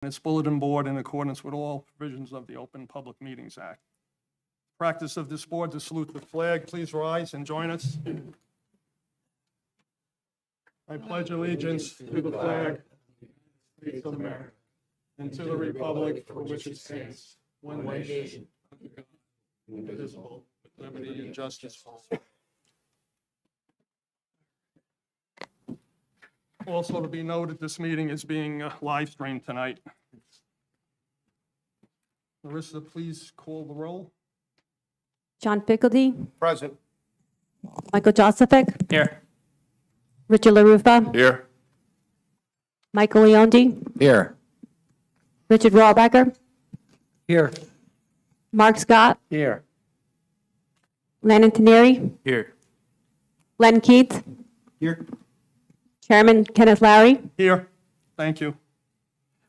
its bulletin board in accordance with all provisions of the Open Public Meetings Act. Practice of this board to salute the flag. Please rise and join us. I pledge allegiance to the flag of the United States of America and to the republic for which it stands, one nation, under God, indivisible, with liberty and justice for all. Also to be noted, this meeting is being live streamed tonight. Marissa, please call the roll. John Pickledy, Present. Michael Josephic, Here. Richard LaRufa, Here. Michael Leondi, Here. Richard Rawbecker, Here. Mark Scott, Here. Lennon Teneri, Here. Len Keith, Here. Chairman Kenneth Larry. Here. Thank you.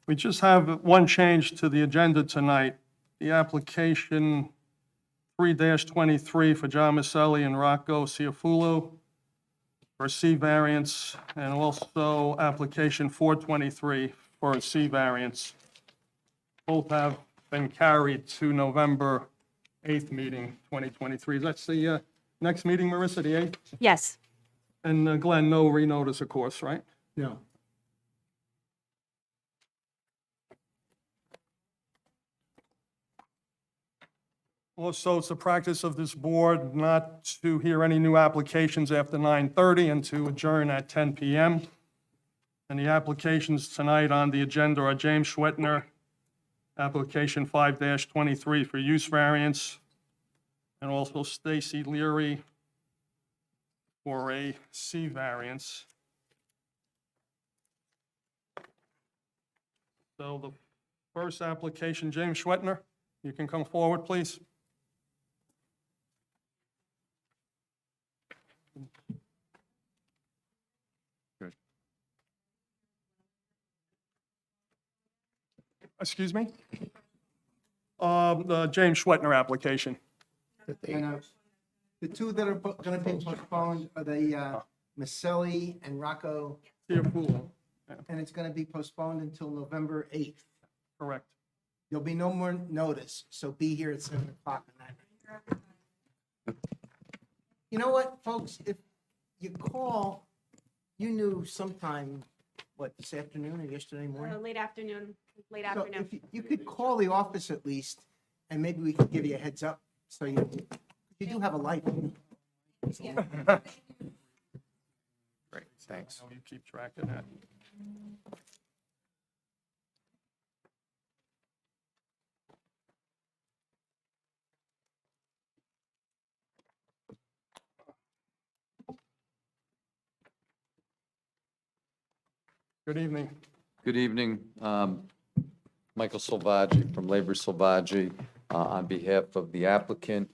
We just have one change to the agenda tonight. The application 3-23 for John Maselli and Rocco Ciafulo for C variance, and also application 423 for a C variance. Both have been carried to November 8th meeting, 2023. That's the next meeting, Marissa, the 8th? Yes. And Glenn, no renotice, of course, right? No. Also, it's the practice of this board not to hear any new applications after 9:30 and to adjourn at 10 p.m. And the applications tonight on the agenda are James Schwetner, application 5-23 for use variance, and also Stacy Leary for a C variance. So the first application, James Schwetner, you can come forward, please. Excuse me? The James Schwetner application. The two that are going to be postponed are the Maselli and Rocco, Ciafulo. and it's going to be postponed until November 8th. Correct. There'll be no more notice, so be here at 7 o'clock tonight. You know what, folks, if you call, you knew sometime, what, this afternoon or yesterday morning? Late afternoon. So if you could call the office at least, and maybe we could give you a heads up, so you do have a life. Great, thanks. I know you keep track of that. Good evening. Good evening. Michael Salvaggi from Labor Salvaggi on behalf of the applicant.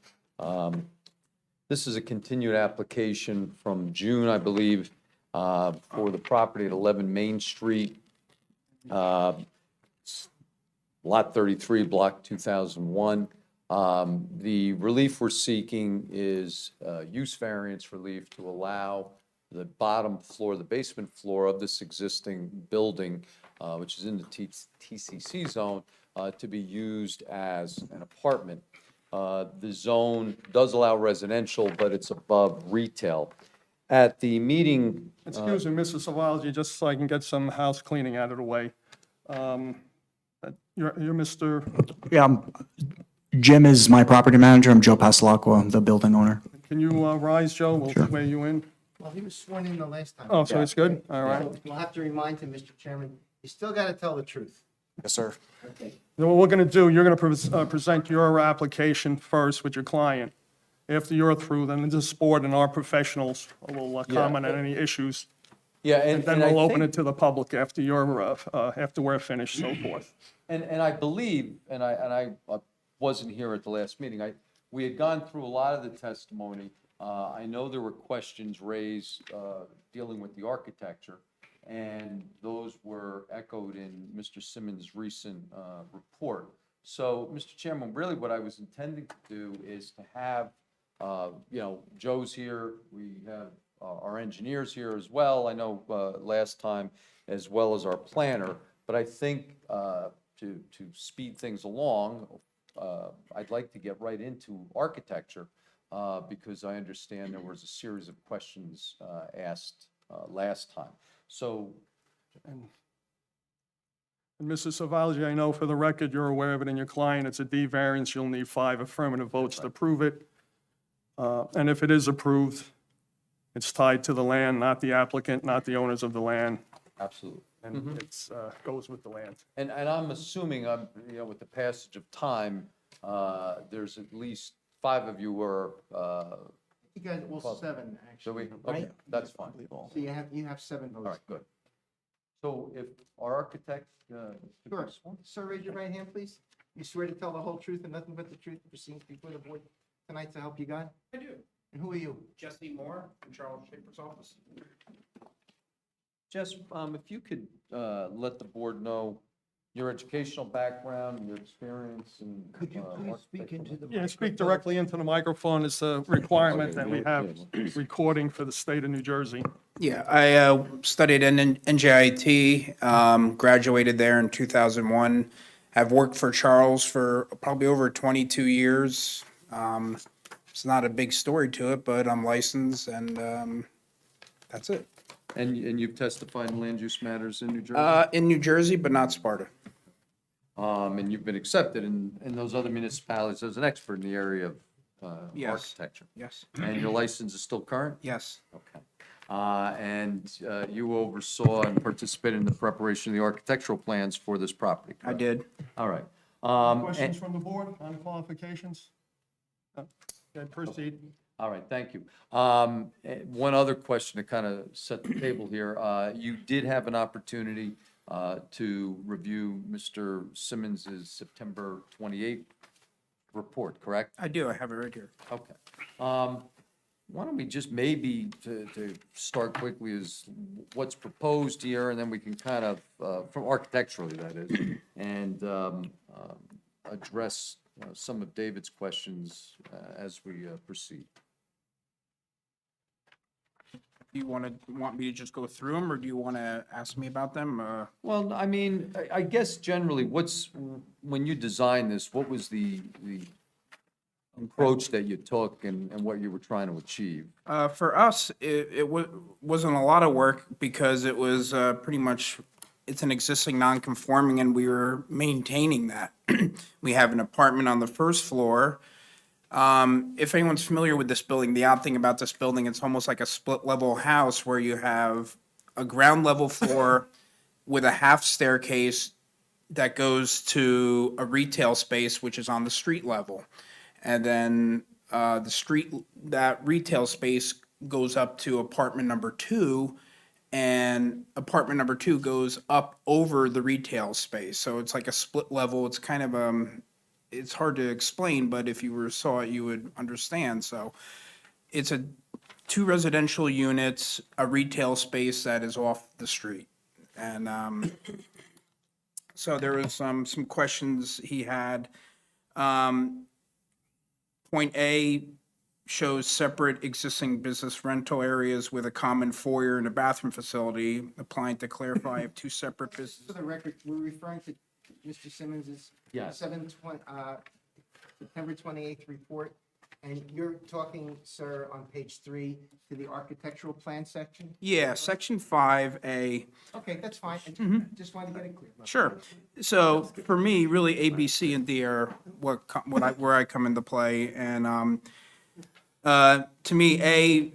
This is a continued application from June, I believe, for the property at 11 Main Street, Lot 33, Block 2001. The relief we're seeking is use variance relief to allow the bottom floor, the basement floor of this existing building, which is in the TCC zone, to be used as an apartment. The zone does allow residential, but it's above retail. At the meeting, Excuse me, Mrs. Savalji, just so I can get some house cleaning out of the way. You're Mr., Yeah, Jim is my property manager. I'm Joe Pastelacqua, I'm the building owner. can you rise, Joe? We'll swear you in. Well, he was sworn in the last time. Oh, so it's good? All right. So we'll have to remind him, Mr. Chairman, you still got to tell the truth. Yes, sir. Okay. Then what we're going to do, you're going to present your application first with your client. After you're through, then this board and our professionals will comment on any issues. yeah, And then I we'll open think- it to the public after after we're finished, so forth. And I believe, and I wasn't here at the last meeting, we had gone through a lot of the testimony. I know there were questions raised dealing with the architecture, and those were echoed in Mr. Simmons' recent report. So, Mr. Chairman, really what I was intending to do is to have, Joe's here, we have our engineers here as well, I know last time, as well as our planner, But I think to speed things along, I'd like to get right into architecture because I understand there was a series of questions asked last time. So, And Mrs. Savalji, I know for the record, you're aware of it in your client, it's a D variance, you'll need 5 affirmative votes to approve it. And if it is approved, it's tied to the land, not the applicant, not the owners of the land, absolutely. and it's, goes with the land. And I'm assuming, with the passage of time, there's at least 5 of you who are, You guys, well, Well, 7, so we, actually, okay, right? that's fine. So you have 7 votes. All right, good. So if our architect, could be Sure. sworn? Sir, raise your right hand, please. You swear to tell the whole truth and nothing but the truth, proceedings before the board tonight to help you God? I do. And who are you? Jesse Moore from Charles Schaefer's office. Jess, if you could let the board know your educational background, your experience, and. Could you please speak into the? Yeah, speak directly into the microphone, it's a requirement that we have recording for the state of New Jersey. Yeah, I studied in NJIT, graduated there in 2001. Have worked for Charles for probably over 22 years. It's not a big story to it, but I'm licensed and that's it. And you've testified in land use matters in New Jersey? In New Jersey, but not Sparta. And you've been accepted in those other municipalities as an expert in the area of Yes. architecture? Yes. And your license is still current? Yes. Okay. And you oversaw and participated in the preparation of the architectural plans for this property? I correct? did. All right. Questions from the board on the qualifications? Okay, proceed. All right, thank you. One other question to kind of set the table here. You did have an opportunity to review Mr. Simmons's September 28th report, correct? I do. I have it right here. Okay. Why don't we just maybe, to start quickly, is what's proposed here, and then we can kind of, from architecturally, that is, and address some of David's questions as we proceed. Do you want me to just go through them, or do you want to ask me about them? Well, I mean, I guess generally, when you designed this, what was the approach that you took and what you were trying to achieve? For us, it wasn't a lot of work because it was pretty much, it's an existing non-conforming and we were maintaining that. We have an apartment on the first floor. If anyone's familiar with this building, the odd thing about this building, it's almost like a split-level house where you have a ground level floor with a half staircase that goes to a retail space, which is on the street level. And then that retail space goes up to apartment number 2, and apartment number 2 goes up over the retail space. So it's like a split level. It's kind of it's hard to explain, but if you saw it, you would understand. So it's 2 residential units, a retail space that is off the street. And so there was some questions he had. Point A shows separate existing business rental areas with a common foyer and a bathroom facility. Applying to clarify, I have 2 separate For businesses. the record, we're referring to Mr. Simmons's Yes. September 28th report, and you're talking, sir, on page 3 to the architectural plan section? Yeah, section 5A. Okay, that's fine. I just wanted to get it clear. Sure. So for me, really, A, B, C, and D are where I come into play. And to me, A,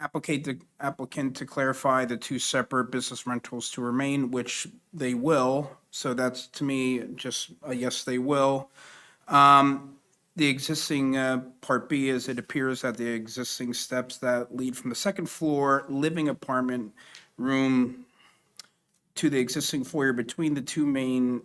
applicant to clarify the 2 separate business rentals to remain, which they will. So that's, to me, just a yes, they will. The existing part B is it appears that the existing steps that lead from the second floor living apartment room to the existing foyer between the 2 main,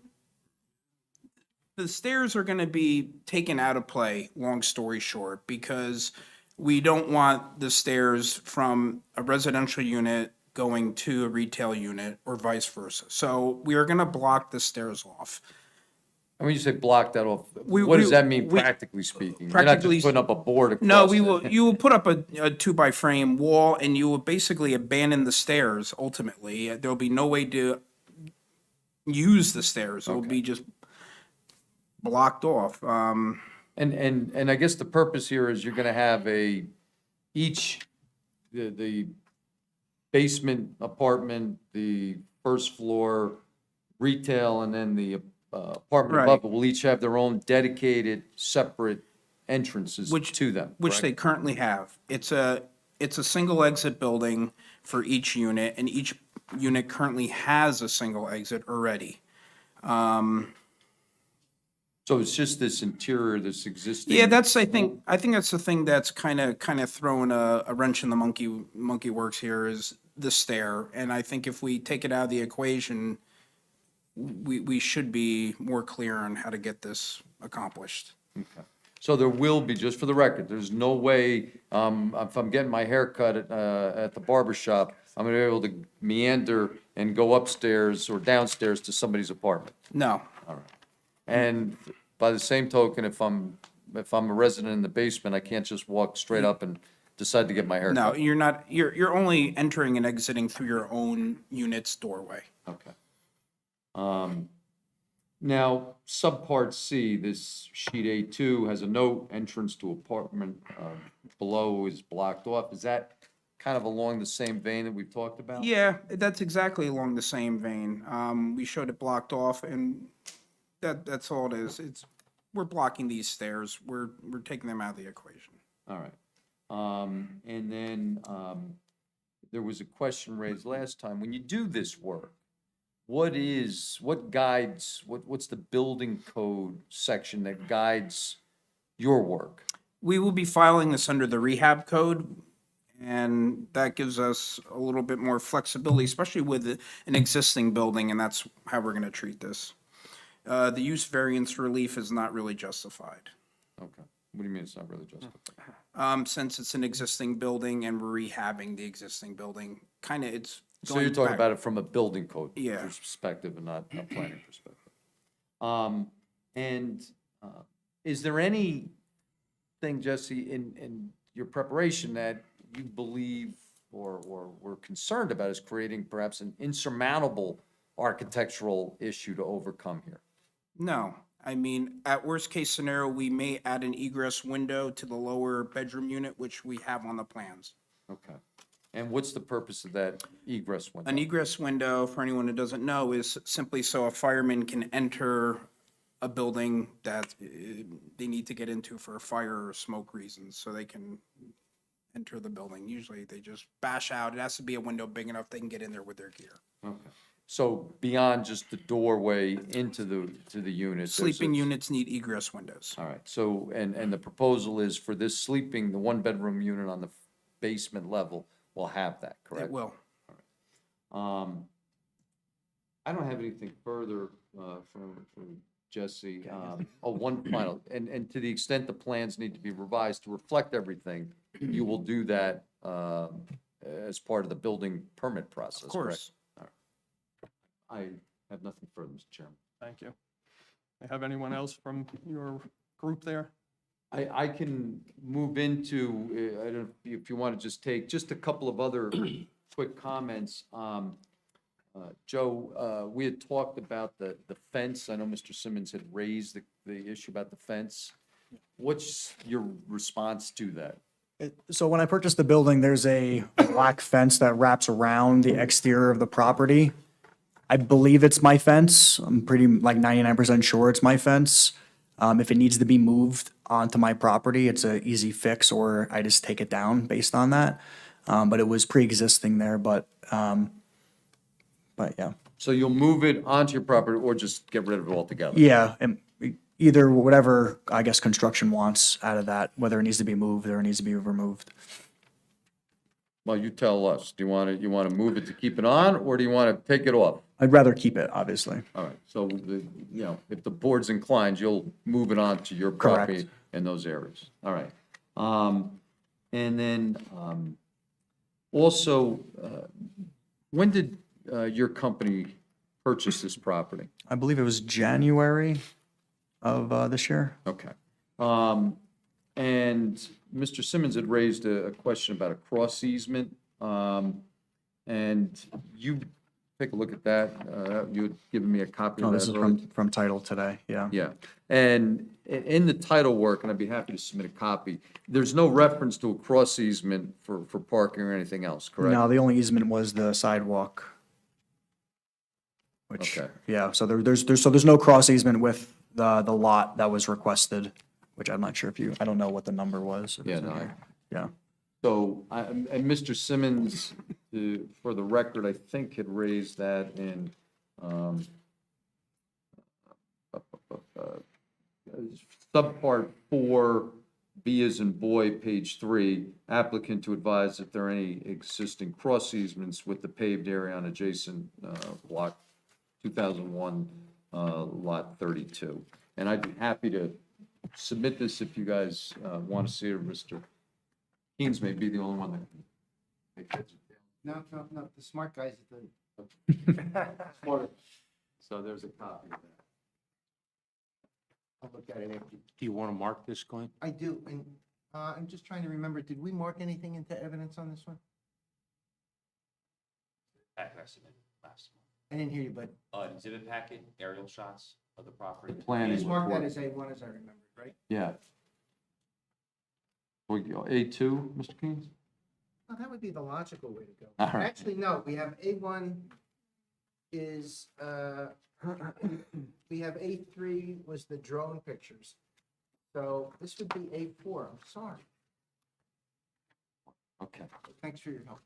the stairs are going to be taken out of play, long story short, because we don't want the stairs from a residential unit going to a retail unit or vice versa. So we are going to block the stairs off. And when you say block that off, We- what does we- that mean we- practically speaking? You're not practically- just putting up a board across No, it. you will put up a 2x-frame wall and you will basically abandon the stairs ultimately. There'll be no way to use the stairs. It'll Okay. be just blocked off. And I guess the purpose here is you're gonna have the basement apartment, the first floor retail, and then the apartment Right. above it will each have their own dedicated, separate entrances to them, Which correct? they currently have. It's a single exit building for each unit, and each unit currently has a single exit already. So it's just this interior, this existing. Yeah, I think that's the thing that's kind of throwing a wrench in the monkey works here is the stair. And I think if we take it out of the equation, we should be more clear on how to get this accomplished. Okay. So there will be, just for the record, there's no way, if I'm getting my hair cut at the barber shop, I'm gonna be able to meander and go upstairs or downstairs to somebody's apartment. No, And by the same token, if I'm a resident in the basement, I can't just walk straight up and decide to get my hair no, cut. you're not, you're only entering and exiting through your own unit's doorway. Okay. Now, subpart C, this sheet A2 has a note, entrance to apartment below is blocked off. Is that kind of along the same vein that we've talked about? Yeah, that's exactly along the same vein. We showed it blocked off, and that's all it is. We're blocking these stairs. We're taking them out of the equation. All right. And then there was a question raised last time. When you do this work, what's the building code section that guides your work? We will be filing this under the rehab code, and that gives us a little bit more flexibility, especially with an existing building, and that's how we're going to treat this. The use variance relief is not really justified. Okay. What do you mean it's not really justified? Since it's an existing building and we're rehabbing the existing building, kind of it's So you're going talking back- about it from a building code Yeah. perspective and not a planning perspective. And is there anything, Jesse, in your preparation that you believe or were concerned about as creating perhaps an insurmountable architectural issue to overcome here? No, I mean, at worst case scenario, we may add an egress window to the lower bedroom unit, which we have on the plans. Okay. And what's the purpose of that egress window? An egress window, for anyone who doesn't know, is simply so a fireman can enter a building that they need to get into for fire or smoke reasons, so they can enter the building. Usually they just bash out. It has to be a window big enough they can get in there with their gear. Okay. So beyond just the doorway into the unit? there's Sleeping a- units need egress windows. All right, so, and the proposal is for this sleeping, the one-bedroom unit on the basement level will have that, correct? It will. I don't have anything further from Jesse. One final, and to the extent the plans need to be revised to reflect everything, you will do that as part of the building permit process, Of correct? course. I have nothing further, Mr. Chairman. Thank you. Have anyone else from your group there? I can move into, I don't know if you want to just take just a couple of other quick comments. Joe, we had talked about the fence. I know Mr. Simmons had raised the issue about the fence. What's your response to that? So when I purchased the building, there's a black fence that wraps around the exterior of the property. I believe it's my fence. I'm pretty like 99% sure it's my fence. If it needs to be moved onto my property, it's an easy fix, or I just take it down based on that. But it was pre-existing there, but yeah. So you'll move it onto your property or just get rid of it altogether? Yeah, and either whatever, I guess, construction wants out of that, whether it needs to be moved or it needs to be removed. Well, you tell us. Do you want to move it to keep it on, or do you want to take it off? I'd rather keep it, obviously. All right, so if the board's inclined, you'll move it on to your property Correct. in those areas. All right. And then, also, when did your company purchase this property? I believe it was January of this year. Okay. And Mr. Simmons had raised a question about a cross easement. And you take a look at that. You had given me a copy of Oh, that this is earlier. from title today, yeah. Yeah, and in the title work, and I'd be happy to submit a copy, there's no reference to a cross easement for parking or anything else, correct? No, the only easement was the sidewalk. Which, Okay. yeah, so there's no cross easement with the lot that was requested, which I'm not sure if you, I don't know what the number was. if Yeah, it's in no, here. Yeah. So, and Mr. Simmons, for the record, I think had raised that in, subpart 4, B as in boy, page 3, applicant to advise if there are any existing cross easements with the paved area on adjacent block 2001, lot 32. And I'd be happy to submit this if you guys want to see it, or Mr. Keynes may be the only one that can make heads or No, the smart guys at the. tails. So there's a copy of that. I'll look at it after. Do you want to mark this, Glenn? I do, and I'm just trying to remember, did we mark anything into evidence on this one? Packet I submitted last I didn't hear you, but month. Exhibit packet, aerial shots of the property. you Planning just marked that report. as A1, as I remembered, right? Yeah. A2, Mr. Keynes? Well, that would be the logical way to go. All right. Actually, no, we have A1 is, we have A3 was the drone pictures. So this would be A4, I'm sorry. Okay. Thanks for your help.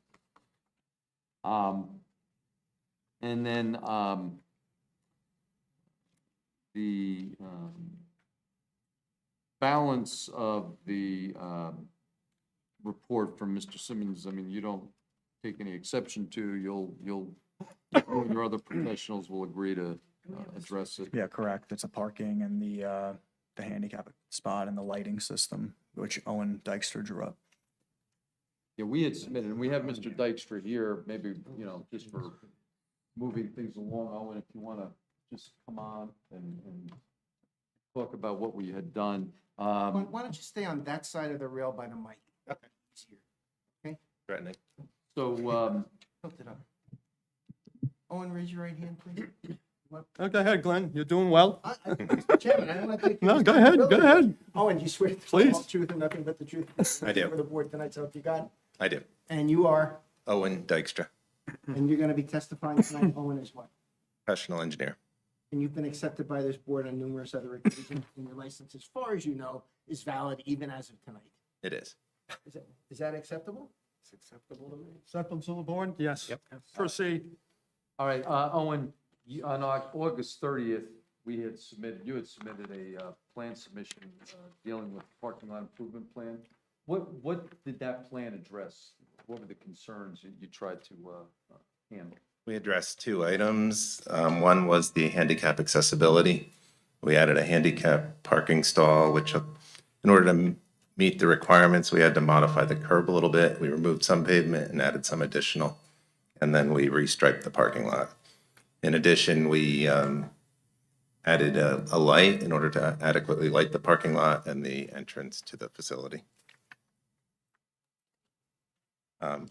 And then, the, balance of the, report from Mr. Simmons, I mean, you don't take any exception to, you and your other professionals will agree to address it. Yeah, correct. It's a parking and the handicap spot and the lighting system, which Owen Dykstra drew up. Yeah, we had submitted, and we have Mr. Dykstra here, maybe, just for moving things along. Owen, if you want to just come on and talk about what we had done. Why don't you stay on that side of the rail by the mic? Okay. Easier. Threatening. So, Tilt it up. Owen, raise your right hand, please. Oh, go ahead, Glenn, you're doing well. Mr. Chairman, I don't want to take. No, go ahead, go ahead. Owen, you swear to tell the Please. whole truth and nothing but the truth? I do. For the board tonight, so if you got, I do. and you are, Owen Dykstra, and you're going to be testifying tonight, Owen, is what? professional engineer. And you've been accepted by this board on numerous other occasions, and your license, as far as you know, is valid even as of tonight. It is. Is that acceptable? It's acceptable to me. Acceptable to the board? Yes. Yep. Proceed. all right, Owen, on August 30th, you had submitted a plan submission dealing with parking lot improvement plan. What did that plan address? What were the concerns that you tried to handle? We addressed two items. One was the handicap accessibility. We added a handicap parking stall, which in order to meet the requirements, we had to modify the curb a little bit. We removed some pavement and added some additional, and then we restriped the parking lot. In addition, we added a light in order to adequately light the parking lot and the entrance to the facility.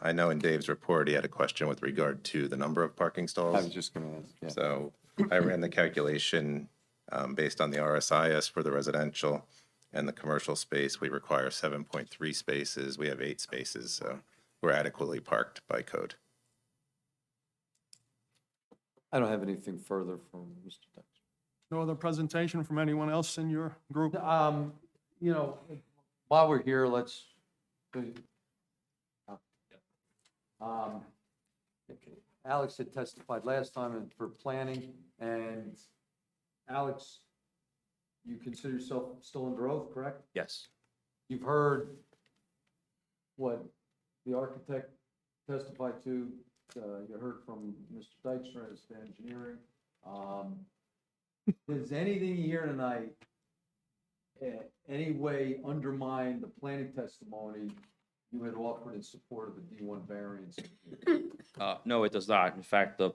I know in Dave's report, he had a question with regard to the number of parking I stalls. was just going to ask, yeah. So I ran the calculation based on the RSIS for the residential and the commercial space. We require 7.3 spaces. We have 8 spaces, so we're adequately parked by code. I don't have anything further from Mr. Dykes. No other presentation from anyone else in your group? While we're here, let's. Alex had testified last time for planning, and Alex, you consider yourself still under oath, correct? Yes. You've heard what the architect testified to, you heard from Mr. Dykstra as to engineering. Does anything you hear tonight any way undermine the planning testimony you had offered in support of the D1 variance? No, it does not. In fact, the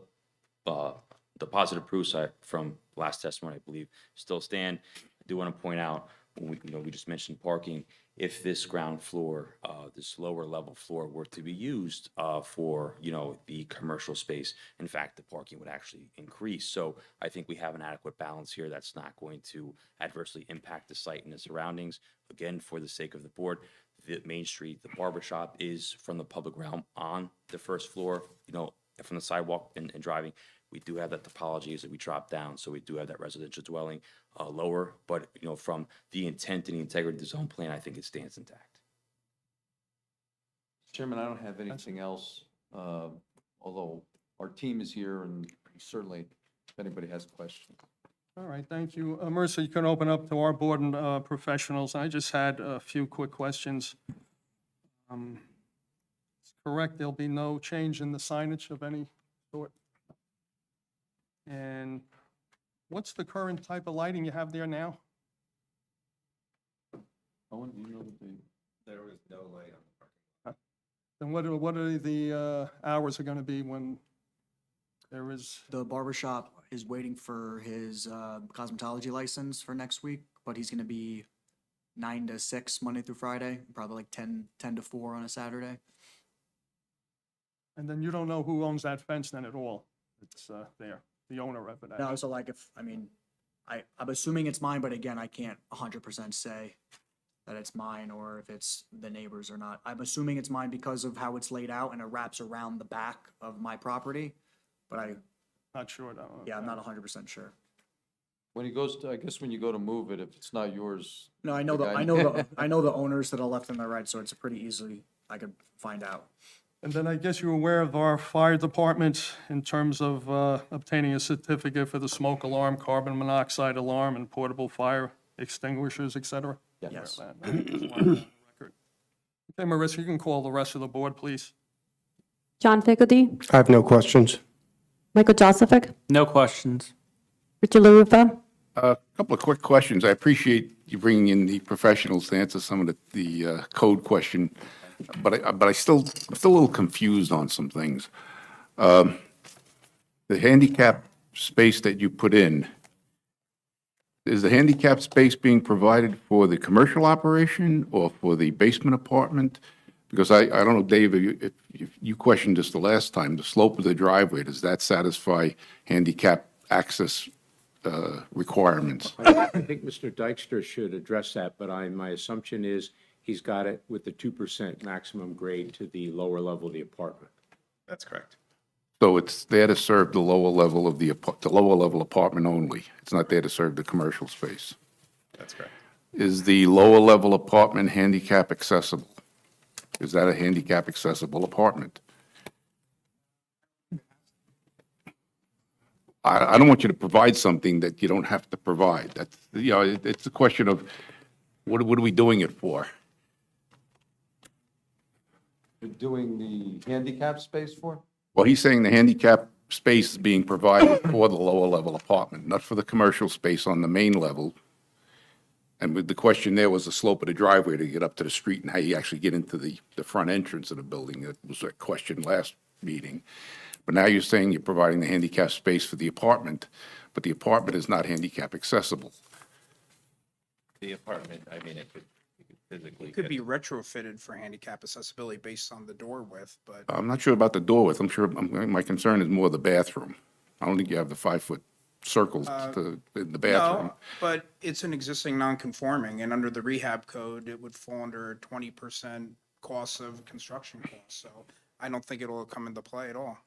positive proofs from last testimony, I believe, still stand. I do want to point out when we just mentioned parking, if this ground floor, this lower level floor were to be used for, the commercial space, in fact, the parking would actually increase. So I think we have an adequate balance here that's not going to adversely impact the site and the surroundings. Again, for the sake of the board, the Main Street, the barber shop is from the public realm on the first floor, from the sidewalk and driving. We do have that topology as we drop down, so we do have that residential dwelling lower, but, from the intent and the integrity of the zone plan, I think it stands intact. Chairman, I don't have anything else, although our team is here and certainly if anybody has questions. All right, thank you. Marissa, you can open up to our board and professionals. I just had a few quick questions. It's correct, there'll be no change in the signage of any sort? And what's the current type of lighting you have there now? Owen, do you know what the? There was no light on the parking. Then what are the hours are going to be when there is, The barber shop is waiting for his cosmetology license for next week, but he's gonna be 9 to 6 Monday through Friday, probably like 10 to 4 on a Saturday. and then you don't know who owns that fence then at all? It's there, the owner of it. No, so like if, I'm assuming it's mine, but again, I can't 100% say that it's mine or if it's the neighbors or not. I'm assuming it's mine because of how it's laid out and it wraps around the back of my property, but Not sure though. I'm not 100% sure. When he goes to, I guess when you go to move it, if it's not yours. No, I know the the, guy- I know the owners to the left and the right, so it's pretty easily, I could find out. And then I guess you're aware of our fire department in terms of obtaining a certificate for the smoke alarm, carbon monoxide alarm, and portable fire extinguishers, et cetera? Yes. Okay, Marissa, you can call the rest of the board, please. John Fickledee, I have no questions. Michael Joseph, No questions. Richard LaRufa, A couple of quick questions. I appreciate you bringing in the professionals to answer some of the code question, but I'm still a little confused on some things. The handicap space that you put in, is the handicap space being provided for the commercial operation or for the basement apartment? Because I don't know, Dave, if you questioned this the last time, the slope of the driveway, does that satisfy handicap access requirements? I think Mr. Dykstra should address that, but my assumption is he's got it with the 2% maximum grade to the lower level of the apartment. That's correct. So it's there to serve the lower level of the lower level apartment only? It's not there to serve the commercial space? That's correct. Is the lower level apartment handicap accessible? Is that a handicap accessible apartment? I don't want you to provide something that you don't have to provide. That's, it's a question of what are we doing it for? You're doing the handicap space for? Well, he's saying the handicap space is being provided for the lower level apartment, not for the commercial space on the main level. And the question there was the slope of the driveway to get up to the street and how you actually get into the front entrance of the building. That was a question last meeting. But now you're saying you're providing the handicap space for the apartment, but the apartment is not handicap accessible. The apartment, I mean, you could physically. It could be retrofitted for handicap accessibility based on the door width, but I'm not sure about the door width. I'm sure, my concern is more the bathroom. I don't think you have the 5-foot circles in the bathroom. no, but it's an existing non-conforming, and under the rehab code, it would fall under 20% cost of construction costs. So I don't think it'll come into play at all.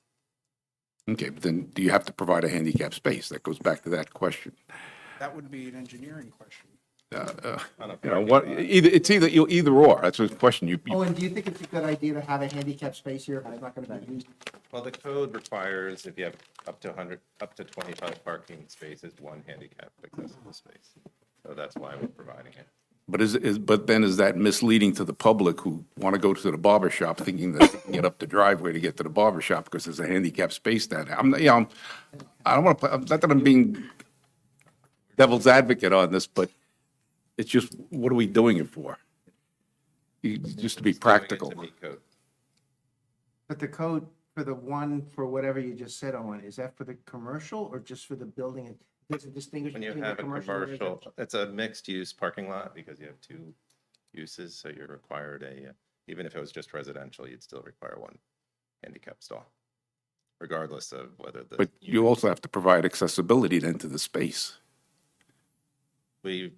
Okay, but then do you have to provide a handicap space? That goes back to that question. That would be an engineering question. It's either or. That's a question you. Oh, and do you think it's a good idea to have a handicap space here if it's not gonna be used? Well, the code requires if you have up to 25 parking spaces, one handicap accessible space. So that's why we're providing it. But then is that misleading to the public who want to go to the barber shop thinking that they can get up the driveway to get to the barber shop because there's a handicap space down there? I don't want to, not that I'm being devil's advocate on this, but it's just, what are we doing it for? Just to be practical. To meet code. But the code for the one, for whatever you just said, Owen, is that for the commercial or just for the building? Does it distinguish When you between the have a commercial and commercial, residential? it's a mixed-use parking lot because you have two uses, so you're required even if it was just residential, you'd still require one handicap stall, regardless of whether But you also have to provide accessibility then to the space, we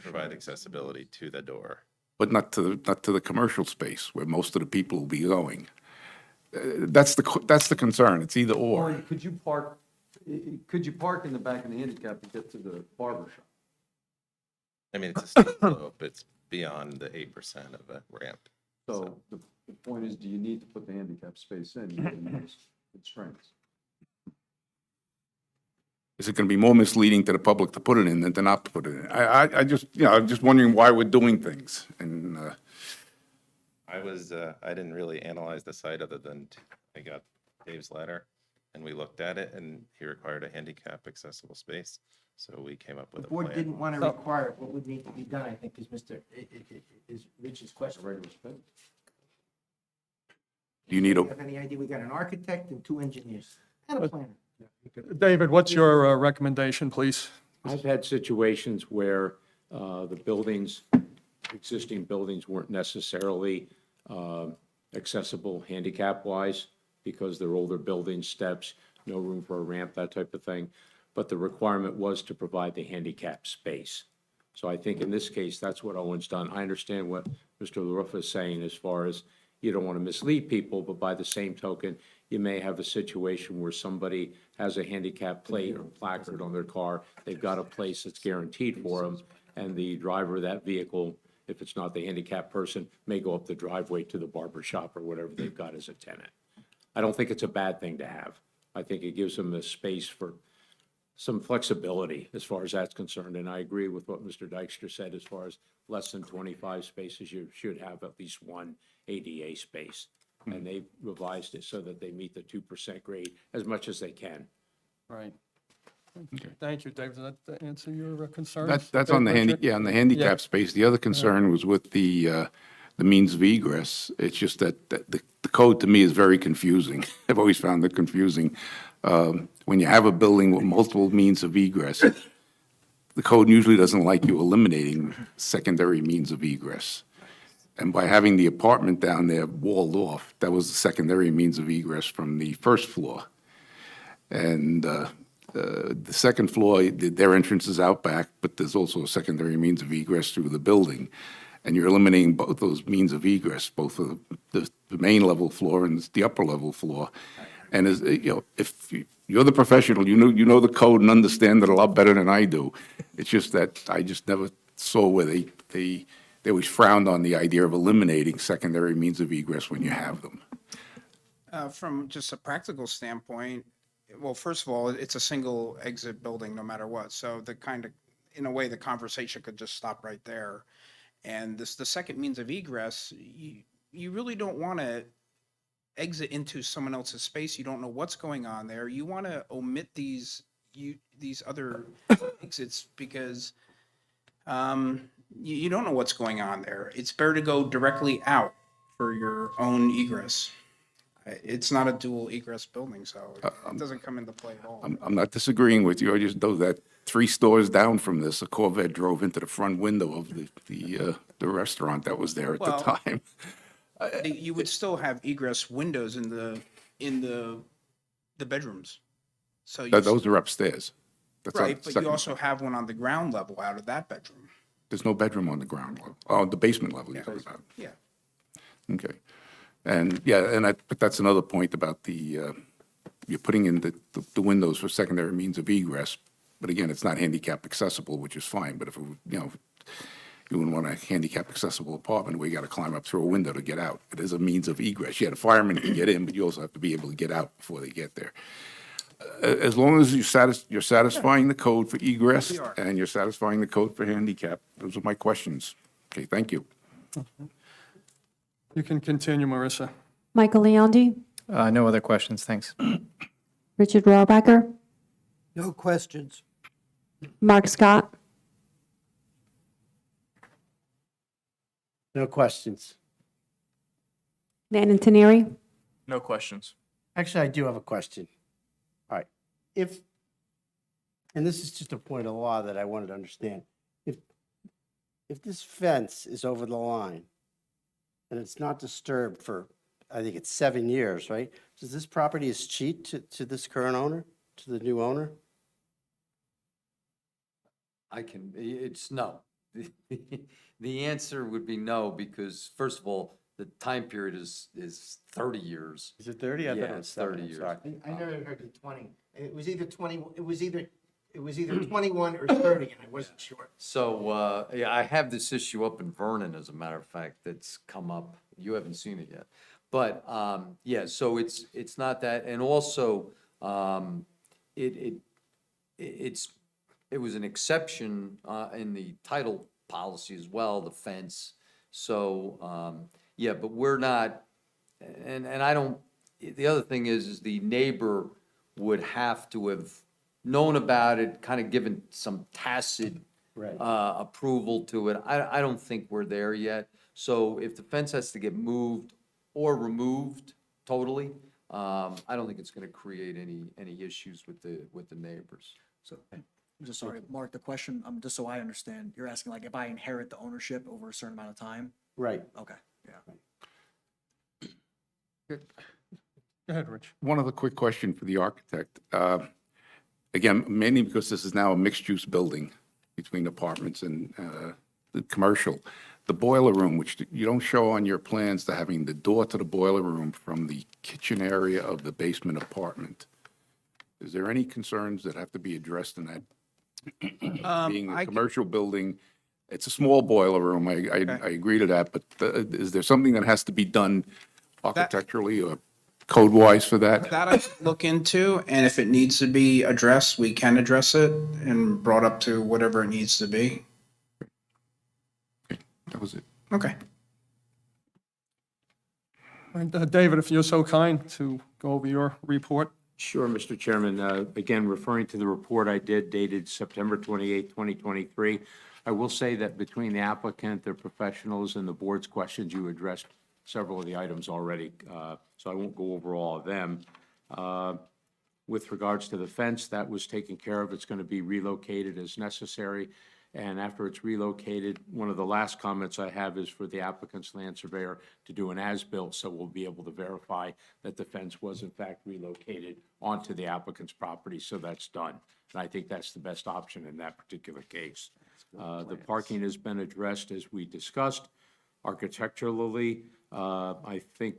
provide accessibility to the door. but not to the commercial space where most of the people will be going. That's the concern. It's either or. Could you park in the back of the handicap to get to the barber shop? I mean, it's a steep slope, it's beyond the 8% of a ramp. So the point is, do you need to put the handicap space in, given those constraints? Is it going to be more misleading to the public to put it in than to not put it in? I just, I'm just wondering why we're doing things. And I didn't really analyze the site other than I got Dave's letter and we looked at it and he required a handicap accessible space. So we came up with The a board plan. didn't want to require it. What would need to be done, I think, is Rich's question. do you need a, Have any idea? We got an architect and 2 engineers and a planner. David, what's your recommendation, please? I've had situations where the buildings, existing buildings weren't necessarily accessible handicap-wise because they're older buildings, steps, no room for a ramp, that type of thing. But the requirement was to provide the handicap space. So I think in this case, that's what Owen's done. I understand what Mr. LaRuffa is saying as far as you don't want to mislead people, but by the same token, you may have a situation where somebody has a handicap plate or placard on their car, they've got a place that's guaranteed for them, and the driver of that vehicle, if it's not the handicapped person, may go up the driveway to the barber shop or whatever they've got as a tenant. I don't think it's a bad thing to have. I think it gives them a space for some flexibility as far as that's concerned, and I agree with what Mr. Dykstra said as far as less than 25 spaces, you should have at least one ADA space. And they revised it so that they meet the 2% grade as much as they can. Right. Thank you, David. Does that answer your concerns? that's on the Richard? on the handicap space. The other concern was with the means of egress. It's just that the code to me is very confusing. I've always found it confusing. When you have a building with multiple means of egress, the code usually doesn't like you eliminating secondary means of egress. And by having the apartment down there walled off, that was the secondary means of egress from the first floor. And the second floor, their entrance is out back, but there's also a secondary means of egress through the building. And you're eliminating both those means of egress, both for the main level floor and the upper level floor. And as, if you're the professional, you know the code and understand it a lot better than I do. It's just that I just never saw where they always frowned on the idea of eliminating secondary means of egress when you have them. From just a practical standpoint, well, first of all, it's a single exit building no matter what. So in a way, the conversation could just stop right there. And the second means of egress, you really don't want to exit into someone else's space. You don't know what's going on there. You want to omit these other exits because you don't know what's going on there. It's better to go directly out for your own egress. It's not a dual egress building, so it doesn't come into play at all. I'm not disagreeing with you. I just know that 3 stores down from this, a Corvette drove into the front window of the restaurant that was there at the time. You would still have egress windows in the bedrooms. So Those are upstairs. That's right, on but second you also floor. have one on the ground level out of that bedroom. There's no bedroom on the ground level. Oh, the basement level you're talking about. Yeah. Okay. And, yeah, but that's another point about you're putting in the windows for secondary means of egress. But again, it's not handicap accessible, which is fine. But if, you wouldn't want a handicap accessible apartment where you got to climb up through a window to get out. It is a means of egress. Yeah, the firemen can get in, but you also have to be able to get out before they get there. As long as you're satisfying the code for egress We are. and you're satisfying the code for handicap, those are my questions. Okay, thank you. You can continue, Marissa. Michael Leondi, No other questions, thanks. Richard Rohrbacher, No questions. Mark Scott, No questions. Dan Antoneri, No questions. Actually, I do have a question. All right. If and this is just a point of law that I wanted to understand. If this fence is over the line and it's not disturbed for, I think it's 7 years, right? Does this property is cheat to this current owner, to the new owner? It's no. The answer would be no, because first of all, the time period is 30 years. Is it 30? I thought Yeah, it was it's 7, 30 I'm years. sorry. I never heard the 20. It was either 21 or 30, and I wasn't sure. So, yeah, I have this issue up in Vernon, as a matter of fact, that's come up. You haven't seen it yet. But, yeah, so it's not that, and also, it was an exception, in the title policy as well, the fence. So, yeah, but we're not, and I don't, the other thing is the neighbor would have to have known about it, kind of given some tacit Right. approval to it. I don't think we're there yet. So if the fence has to get moved or removed totally, I don't think it's gonna create any issues with the neighbors. So, just sorry, Mark, the question, just so I understand, you're asking like if I inherit the ownership over a certain amount of time? Right. Okay, yeah. Go ahead, Rich. One other quick question for the architect. Again, mainly because this is now a mixed-use building between apartments and the commercial. The boiler room, which you don't show on your plans, to having the door to the boiler room from the kitchen area of the basement apartment. Is there any concerns that have to be addressed in that? Being a commercial building, it's a small boiler room, I agree to that, but is there something that has to be done architecturally or code-wise for that? That I should look into, and if it needs to be addressed, we can address it and brought up to whatever it needs to be. That was it. Okay. And, David, if you're so kind to go over your report. Sure, Mr. Chairman. Again, referring to the report I did dated September 28, 2023, I will say that between the applicant, their professionals, and the board's questions, you addressed several of the items already, so I won't go over all of them. With regards to the fence, that was taken care of. It's going to be relocated as necessary. And after it's relocated, one of the last comments I have is for the applicant's land surveyor to do an as-built, so we'll be able to verify that the fence was in fact relocated onto the applicant's property, so that's done. And I think that's the best option in that particular case. The parking has been addressed as we discussed. Architecturally, I think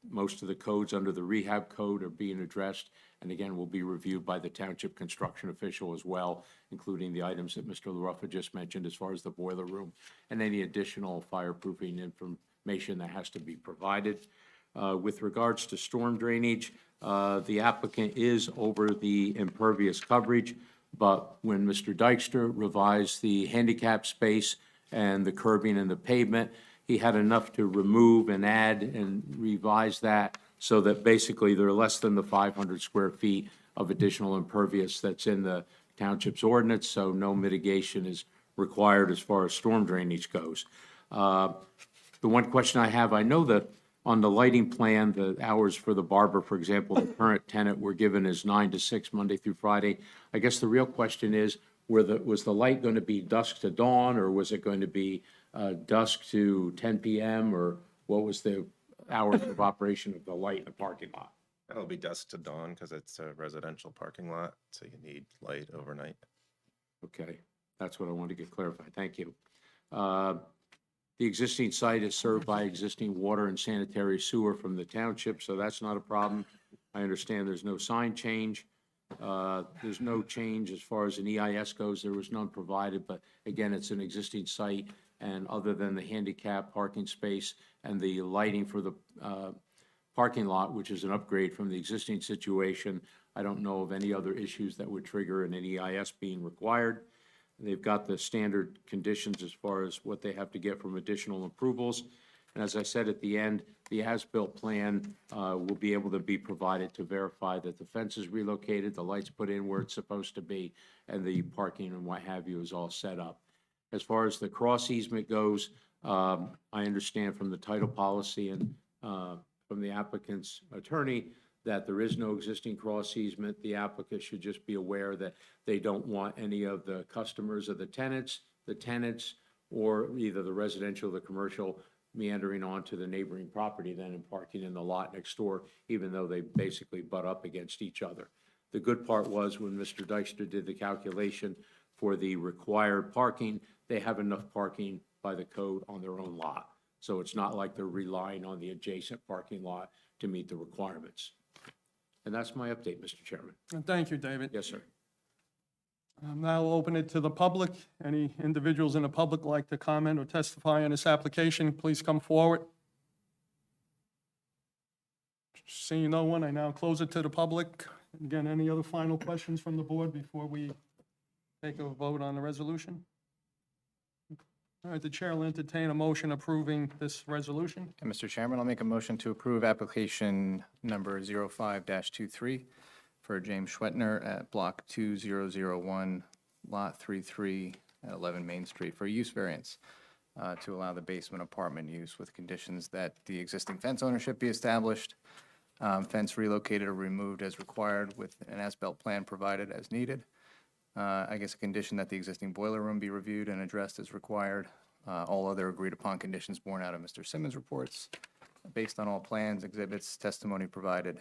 most of the codes under the rehab code are being addressed, and again, will be reviewed by the township construction official as well, including the items that Mr. LaRuffa just mentioned as far as the boiler room and any additional fireproofing information that has to be provided. With regards to storm drainage, the applicant is over the impervious coverage, but when Mr. Dykstra revised the handicap space and the curbing and the pavement, he had enough to remove and add and revise that so that basically there are less than the 500 square feet of additional impervious that's in the township's ordinance, so no mitigation is required as far as storm drainage goes. The one question I have, I know that on the lighting plan, the hours for the barber, for example, the current tenant were given as 9 to 6, Monday through Friday. I guess the real question is, was the light going to be dusk to dawn, or was it going to be dusk to 10 p.m., or what was the hours of operation of the light in the parking lot? That'll be dusk to dawn because it's a residential parking lot, so you need light overnight. Okay, that's what I wanted to get clarified. Thank you. The existing site is served by existing water and sanitary sewer from the township, so that's not a problem. I understand there's no sign change. There's no change as far as an EIS goes. There was none provided, but again, it's an existing site, and other than the handicap parking space and the lighting for the parking lot, which is an upgrade from the existing situation, I don't know of any other issues that would trigger an EIS being required. They've got the standard conditions as far as what they have to get from additional approvals. And as I said at the end, the as-built plan will be able to be provided to verify that the fence is relocated, the lights put in where it's supposed to be, and the parking and what have you is all set up. As far as the cross easement goes, I understand from the title policy and from the applicant's attorney that there is no existing cross easement. The applicant should just be aware that they don't want any of the customers of the tenants, or either the residential or the commercial meandering onto the neighboring property then and parking in the lot next door, even though they basically butt up against each other. The good part was when Mr. Dykstra did the calculation for the required parking, they have enough parking by the code on their own lot. So it's not like they're relying on the adjacent parking lot to meet the requirements. And that's my update, Mr. Chairman. And thank you, David. Yes, sir. Now we'll open it to the public. Any individuals in the public like to comment or testify on this application, please come forward. Seeing no one, I now close it to the public. Again, any other final questions from the board before we take a vote on the resolution? All right, the chair will entertain a motion approving this resolution. And Mr. Chairman, I'll make a motion to approve application number 05-23 for James Schwetner at Block 2001, Lot 33 at 11 Main Street for use variance to allow the basement apartment use with conditions that the existing fence ownership be established, fence relocated or removed as required with an as-built plan provided as needed. I guess a condition that the existing boiler room be reviewed and addressed as required. All other agreed-upon conditions borne out of Mr. Simmons' reports, based on all plans, exhibits, testimony provided.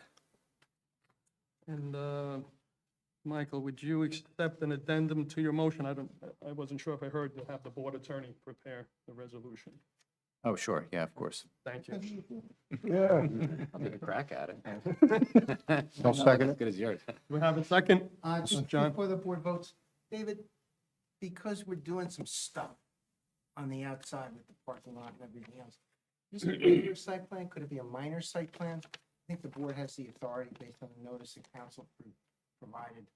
And Michael, would you accept an addendum to your motion? I wasn't sure if I heard you have the board attorney prepare the resolution. Oh, sure, yeah, of course. Thank you. I'll take a crack at it. I'll second As good as yours. Do we have a second? Just John? before the board votes, David, because we're doing some stuff on the outside with the parking lot and everything else, is it a major site plan? Could it be a minor site plan? I think the board has the authority based on the notice that council provided.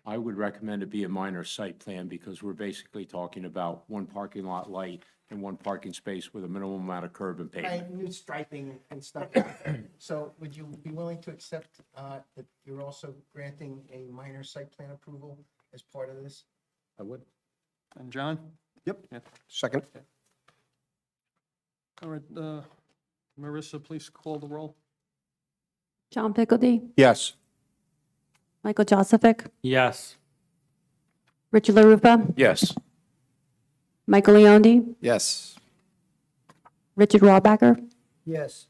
I would recommend it be a minor site plan because we're basically talking about one parking lot light and one parking space with a minimum amount of curb and pavement. Right, new striping and stuff. So would you be willing to accept that you're also granting a minor site plan approval as part of this? I would. And John? Yep. Yeah. Second. All right, Marissa, please call the roll. John Pickledy, Yes. Michael Joseph, Yes. Richard LaRupa, Yes. Michael Leondi, Yes. Richard Rawbacker, Yes.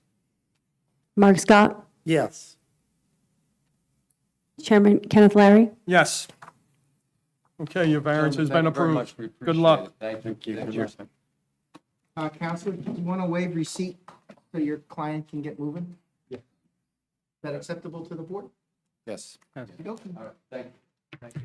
Mark Scott, Yes. Chairman Kenneth Larry. Yes. Okay, your variance has been approved. Good luck. Thank you. Counselor, do you want to waive receipt so your client can get moving? Yeah. Is that acceptable to the board? Yes. Okey-dokey. All right, thank you.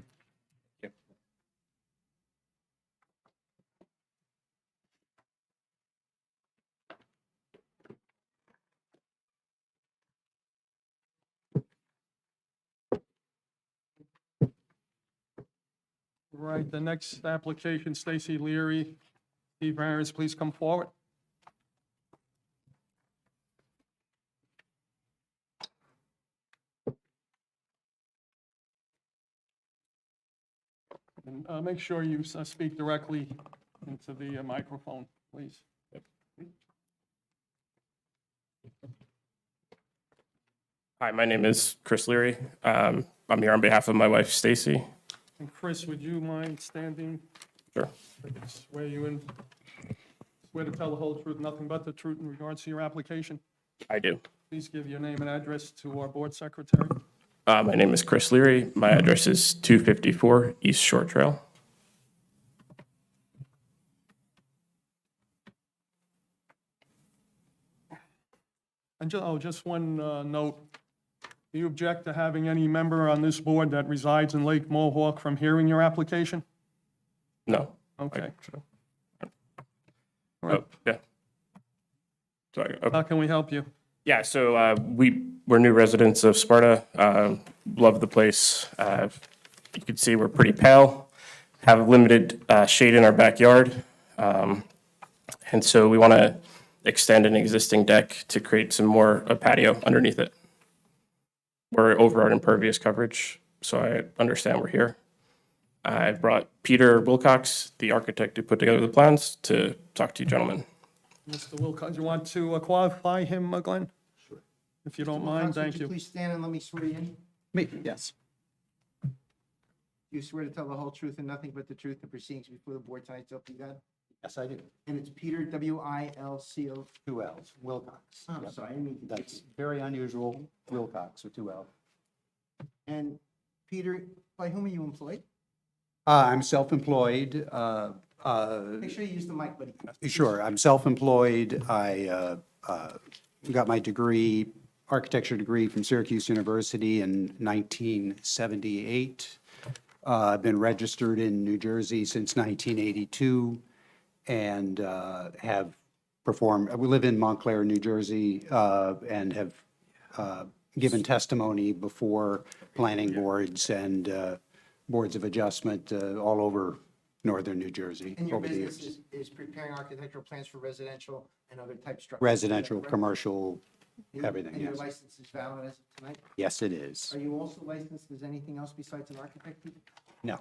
Right, the next application, Stacy Leary, Steve variance, please come forward. And make sure you speak directly into the microphone, please. Hi, my name is Chris Leary. I'm here on behalf of my wife, Stacy. And Chris, would you mind standing? Sure. I can swear you in. Swear to tell the whole truth, nothing but the truth in regards to your application. I do. Please give your name and address to our board secretary. My name is Chris Leary. My address is 254 East Shore Trail. And just one note. Do you object to having any member on this board that resides in Lake Mohawk from hearing your application? No. Okay. Oh, yeah. Sorry. How can we help you? Yeah, so we're new residents of Sparta. Love the place. You can see we're pretty pale, have limited shade in our backyard. And so we want to extend an existing deck to create some more patio underneath it. We're over our impervious coverage, so I understand we're here. I brought Peter Wilcox, the architect who put together the plans, to talk to you gentlemen. Mr. Wilcox, you want to qualify him, Glenn? Sure. If you don't mind, thank Would you. you please stand and let me swear you in? Me, yes. Do you swear to tell the whole truth and nothing but the truth in proceedings before the board tonight, so help you God? Yes, I do. And it's Peter, W-I-L-C-O. 2 L's, Wilcox. I'm Yep. sorry, I didn't mean to. That's very unusual, Wilcox with 2 L's. And Peter, by whom are you employed? I'm self-employed. Make sure you use the mic, buddy. Sure, I'm self-employed. I got my degree, architecture degree from Syracuse University in 1978. I've been registered in New Jersey since 1982 and have performed, we live in Montclair, New Jersey, and have given testimony before planning boards and boards of adjustment all over northern New Jersey And your over the business years. is preparing architectural plans for residential and other type structures? Residential, Correct? commercial, And- everything, And your yes. license is valid as of tonight? Yes, it is. Are you also licensed as anything else besides an architect, Peter? No.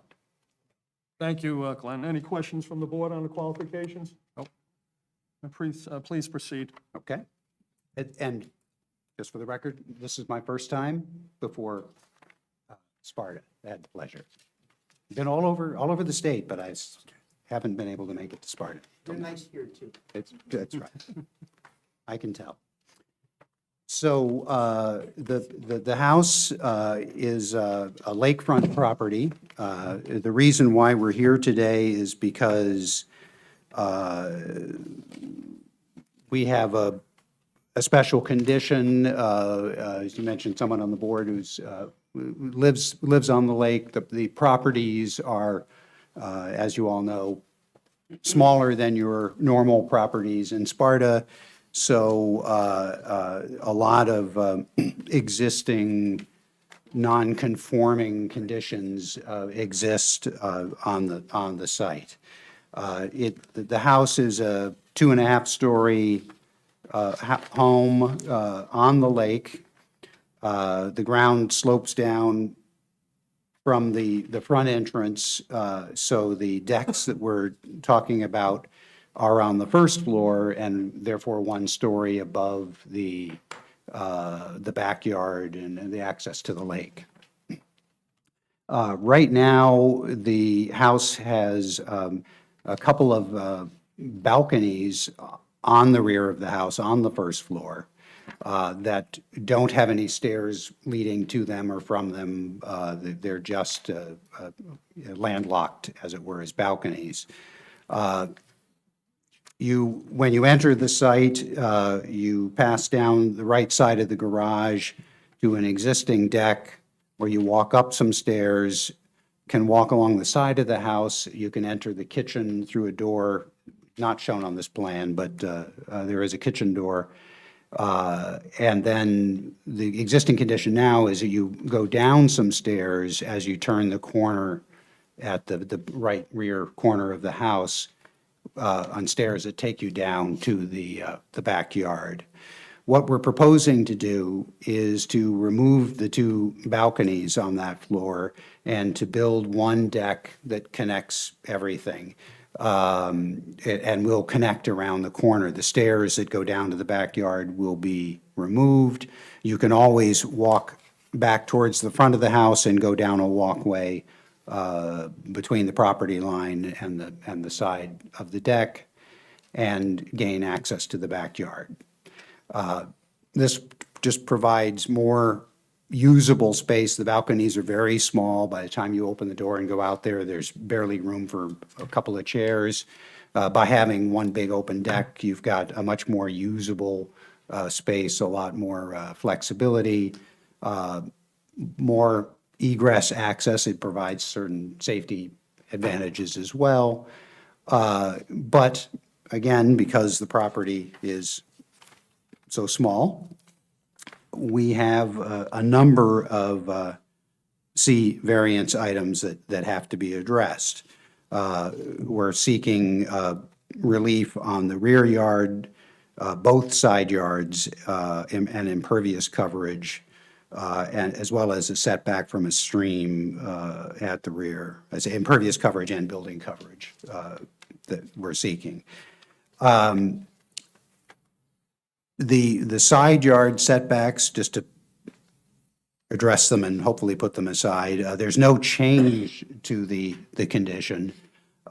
Thank you, Glenn. Any questions from the board on the qualifications? Nope. Please proceed. Okay. And just for the record, this is my first time before Sparta. I had the pleasure. Been all over the state, but I haven't been able to make it to Sparta. You're nice here, too. That's right. I can tell. So the house is a lakefront property. The reason why we're here today is because we have a special condition. As you mentioned, someone on the board who's lives on the lake. The properties are, as you all know, smaller than your normal properties in Sparta. So a lot of existing non-conforming conditions exist on the site. The house is a 2.5-story home on the lake. The ground slopes down from the front entrance, so the decks that we're talking about are on the first floor and therefore 1 story above the backyard and the access to the lake. Right now, the house has a couple of balconies on the rear of the house, on the first floor, that don't have any stairs leading to them or from them. They're just landlocked, as it were, as balconies. When you enter the site, you pass down the right side of the garage to an existing deck where you walk up some stairs, can walk along the side of the house. You can enter the kitchen through a door, not shown on this plan, but there is a kitchen door. And then the existing condition now is that you go down some stairs as you turn the corner at the right rear corner of the house, on stairs that take you down to the backyard. What we're proposing to do is to remove the 2 balconies on that floor and to build 1 deck that connects everything. And will connect around the corner. The stairs that go down to the backyard will be removed. You can always walk back towards the front of the house and go down a walkway between the property line and the side of the deck and gain access to the backyard. This just provides more usable space. The balconies are very small. By the time you open the door and go out there, there's barely room for a couple of chairs. By having 1 big open deck, you've got a much more usable space, a lot more flexibility, more egress access. It provides certain safety advantages as well. But again, because the property is so small, we have a number of C variance items that have to be addressed. We're seeking relief on the rear yard, both side yards, and impervious coverage, and as well as a setback from a stream at the rear. I say impervious coverage and building coverage that we're seeking. The side yard setbacks, just to address them and hopefully put them aside, there's no change to the condition.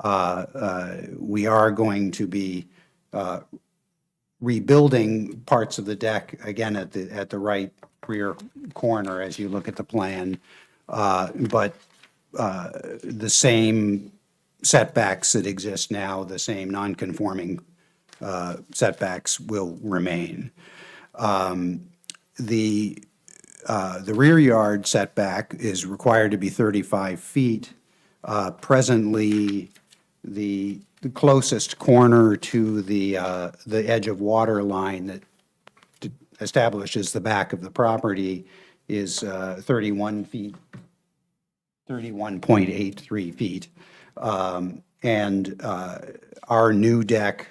We are going to be rebuilding parts of the deck, again, at the right rear corner as you look at the plan. But the same setbacks that exist now, the same non-conforming setbacks will remain. The rear yard setback is required to be 35 feet. Presently, the closest corner to the edge of water line that establishes the back of the property is 31 feet, 31.83 feet. And our new deck,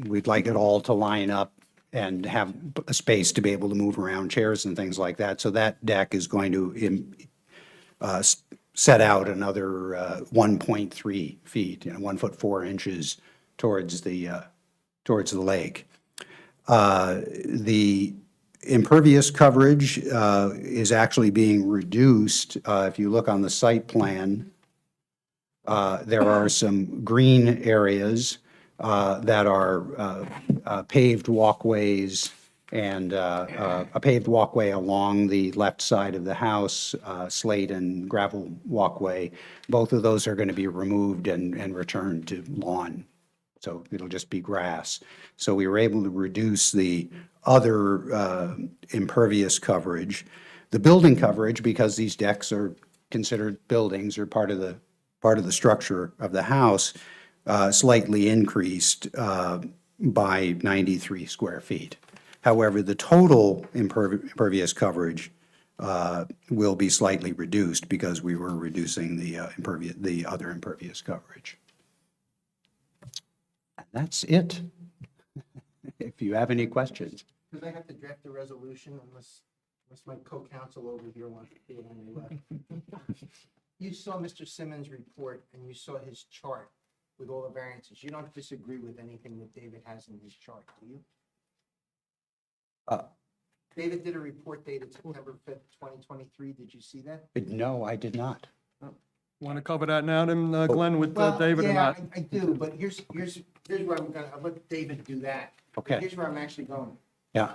we'd like it all to line up and have a space to be able to move around chairs and things like that. So that deck is going to set out another 1.3 feet, 1 foot 4 inches towards the lake. The impervious coverage is actually being reduced. If you look on the site plan, there are some green areas that are paved walkways and a paved walkway along the left side of the house, slate and gravel walkway. Both of those are going to be removed and returned to lawn. So it'll just be grass. So we were able to reduce the other impervious coverage. The building coverage, because these decks are considered buildings or part of the structure of the house, slightly increased by 93 square feet. However, the total impervious coverage will be slightly reduced because we were reducing the other impervious coverage. And that's it. If you have any questions. Because I have to draft a resolution unless my co-counsel over here wants to do it on the left. You saw Mr. Simmons' report and you saw his chart with all the variances. You don't disagree with anything that David has in his chart, do you? David did a report dated September 5th, 2023. Did you see that? No, I did not. Want to cover that now then, Glenn, with David or Yeah, not? I do, but here's where I'll let David do that. Okay. Here's where I'm actually going. Yeah.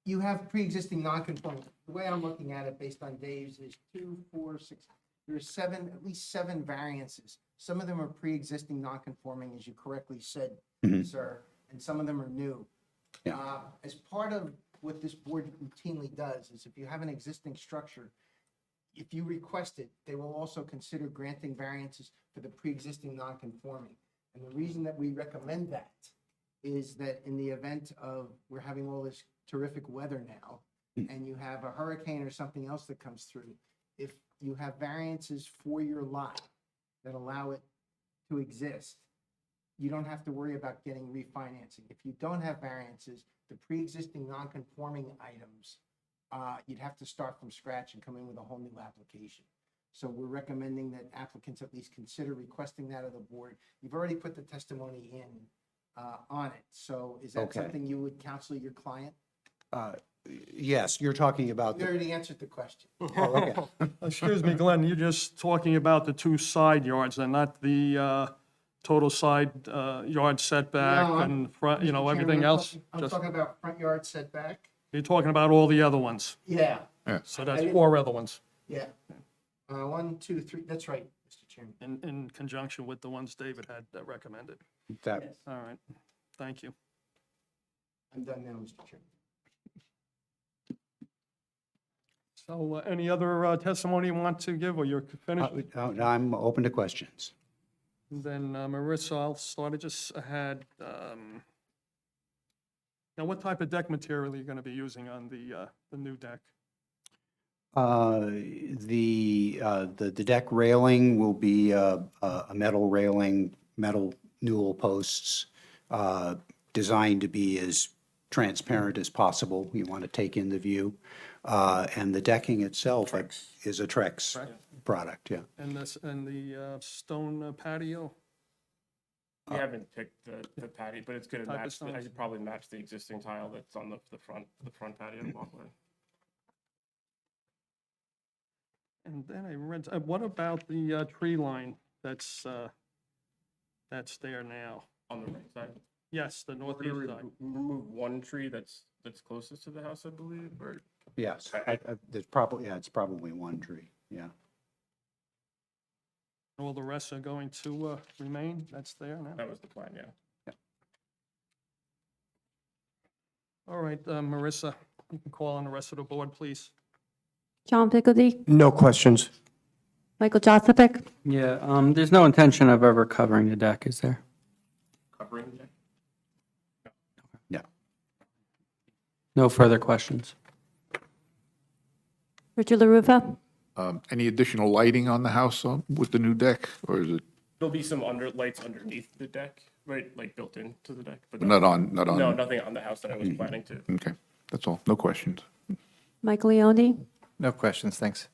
You have pre-existing non-conforming. The way I'm looking at it, based on Dave's, is 2, 4, 6. There's at least seven variances. Some of them are pre-existing non-conforming, as you correctly said, sir, and some of them are new. Yeah. As part of what this board routinely does is if you have an existing structure, if you request it, they will also consider granting variances for the pre-existing non-conforming. And the reason that we recommend that is that in the event of we're having all this terrific weather now, and you have a hurricane or something else that comes through, if you have variances for your lot that allow it to exist, you don't have to worry about getting refinancing. If you don't have variances, the pre-existing non-conforming items, you'd have to start from scratch and come in with a whole new application. So we're recommending that applicants at least consider requesting that of the board. You've already put the testimony in on it. So is that Okay. something you would counsel your client? Yes, you're talking about You already answered the question. okay. Excuse me, Glenn, you're just talking about the two side yards and not the total side yard setback No, I'm- and front, Mr. Chairman, everything else? I'm Just- talking about front yard setback. You're talking about all the other ones. Yeah, So that's 4 other ones yeah. 1, 2, 3, that's right, Mr. Chairman. in conjunction with the ones David had recommended. That, Yes, All right, thank you. I'm done now, Mr. Chairman. So any other testimony you want to give, or you're finished? no, I'm open to questions. Then Marissa, I'll start. I just had, now what type of deck material are you going to be using on the new deck? The deck railing will be a metal railing, metal newel posts, designed to be as transparent as possible. You want to take in the view. And the decking itself is a Trex product, yeah. And the stone patio? We haven't picked the patio, but it's gonna Type of match, I stones? should probably match the existing tile that's on the front patio walkway. And then I read, what about the tree line that's there now? On the right side. Yes, the We're gonna northeast side. remove one tree that's closest to the house, I believe, or? Yes, there's probably, yeah, it's probably one tree, yeah. All the rest are going to remain, that's there now? That was the plan, yeah. All right, Marissa, you can call on the rest of the board, please. John Pickledy, No questions. Michael Joseph, Yeah, there's no intention of ever covering the deck, is there? Covering the deck? Yeah. No further questions. Richard LaRufa, Any additional lighting on the house with the new deck, or is it There'll be some lights underneath the deck, right, like built into the deck, but not on, not on? no, nothing on the house that I was planning to. Okay, that's all. No questions. Michael Leondi, No questions, thanks.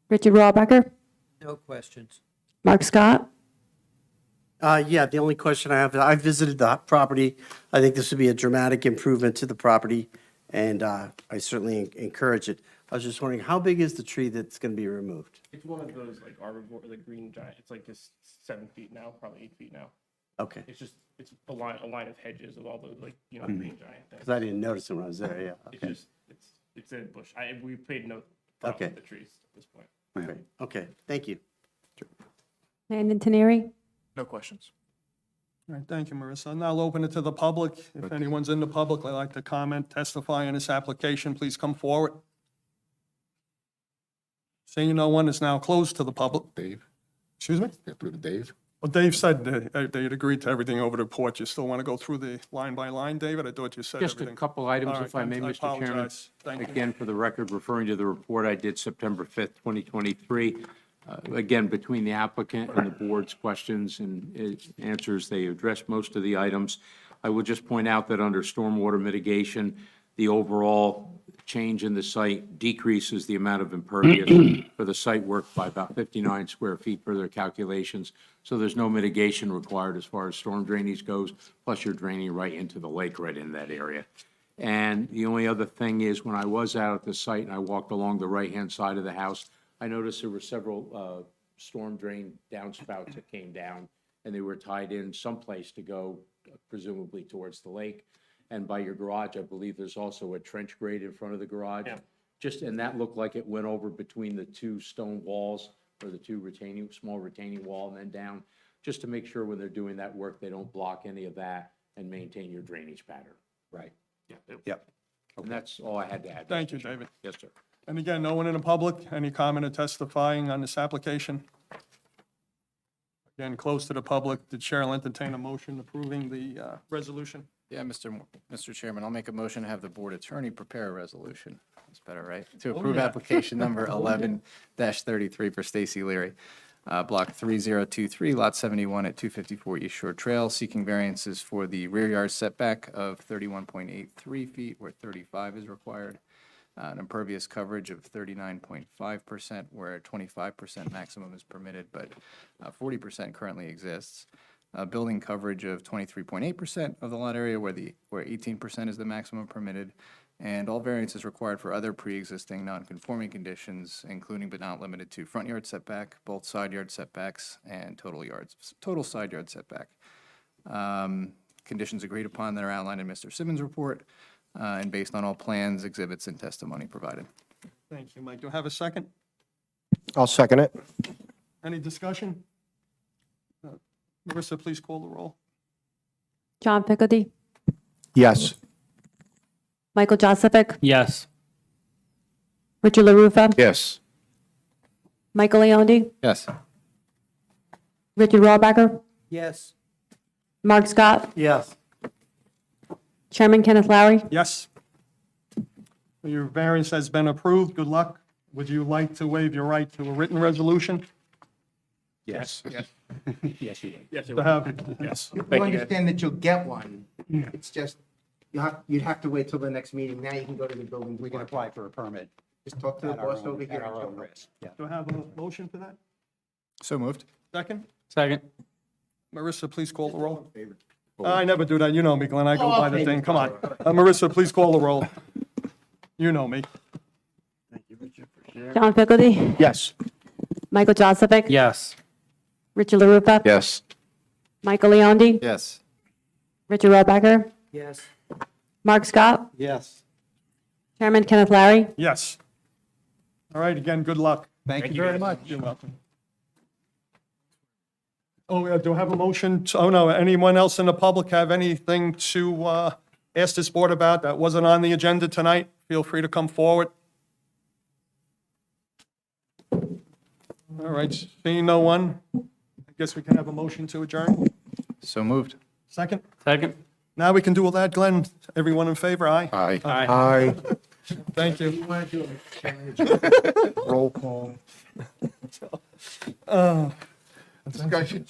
Richard Rawbacker, No questions. Mark Scott, Yeah, the only question I have, I visited the property. I think this would be a dramatic improvement to the property, and I certainly encourage it. I was just wondering, how big is the tree that's going to be removed? It's one of those like arbor, like green giant, it's like this 7 feet now, probably 8 feet now. Okay, It's just, it's a line of hedges of all those like, you know, green giant things. because I didn't notice it when I was there, yeah, It's okay. just, it's a bush. We paid no thought Okay. with the trees at this point. Great. Okay, thank you. Landon Teneri, No questions. All right, thank you, Marissa. Now I'll open it to the public. If anyone's in the public, would like to comment, testify on this application, please come forward. Seeing no one is now closed to the public. Dave? Excuse me? You have to go to Dave? Well, Dave said they had agreed to everything over the report. You still want to go through the line by line, David? I thought you said Just a everything. couple items, All if I right, may, I Mr. Chairman. apologize. Thank you. Again, for the record, referring to the report I did September 5th, 2023. Again, between the applicant and the board's questions and answers, they addressed most of the items. I will just point out that under stormwater mitigation, the overall change in the site decreases the amount of impervious for the site work by about 59 square feet per their calculations. So there's no mitigation required as far as storm drainage goes, plus you're draining right into the lake right in that area. And the only other thing is, when I was out at the site and I walked along the right-hand side of the house, I noticed there were several storm drain downspouts that came down, and they were tied in someplace to go presumably towards the lake. And by your garage, I believe there's also a trench grate in front of the garage. Yeah. Just, and that looked like it went over between the two stone walls, or the two small retaining wall, and then down, just to make sure when they're doing that work, they don't block any of that and maintain your drainage pattern. Right. Yeah. Yep. And that's all I had to add. Thank Mr. you, Chairman. David. Yes, sir. And again, no one in the public, any comment or testifying on this application? Again, close to the public, the chair will entertain a motion approving the resolution. Yeah, Mr. Chairman, I'll make a motion to have the board attorney prepare a resolution. That's better, right? To approve yeah. application number 11-33 for Stacy Leary, block 3023, lot 71 at 254 East Shore Trail, seeking variances for the rear yard setback of 31.83 feet where 35 is required, an impervious coverage of 39.5% where 25% maximum is permitted, but 40% currently exists. Building coverage of 23.8% of the lot area where 18% is the maximum permitted, and all variances required for other pre-existing non-conforming conditions, including but not limited to front yard setback, both side yard setbacks, and total side yard setback. Conditions agreed upon that are outlined in Mr. Simmons' report, and based on all plans, exhibits, and testimony provided. Thank you, Mike. Do I have a second? I'll second it. Any discussion? Marissa, please call the roll. John Pickledy, Yes. Michael Joseph, Yes. Richard LaRufa, Yes. Michael Leondi, Yes. Richard Rawbacker, Yes. Mark Scott, Yes. Chairman Kenneth Lowry. Yes. Your variance has been approved. Good luck. Would you like to waive your right to a written resolution? Yes. Yes, you would. Yes, it To will. have, Yes. You Thank you, guys. understand that you'll get one. It's just, you'd have to wait till the next meeting. Now you can go to the building We can department. apply for a permit Just talk to the at our boss over own, here. at our and own she'll- risk. Yeah. do I have a motion for that? So moved. Second? Second. Marissa, please call the roll. I never do that. You know me, Glenn. I go by the thing. Come on. Marissa, please call the roll. You know me. John Pickledty? Yes. Michael Joseph? Yes. Richard LaRupa? Yes. Michael Leondi? Yes. Richard Rohrbacher? Yes. Mark Scott? Yes. Chairman Kenneth Larry? Yes. All right, again, good luck. Thank you very much. You're welcome. Oh, do I have a motion? Oh, no, anyone else in the public have anything to ask this board about that wasn't on the agenda tonight? Feel free to come forward. All right, seeing no one, I guess we can have a motion to adjourn. So moved. Second? Second? Now we can do all that, Glenn. Everyone in favor, aye? Aye. Aye. Thank you. Roll call. Discussion.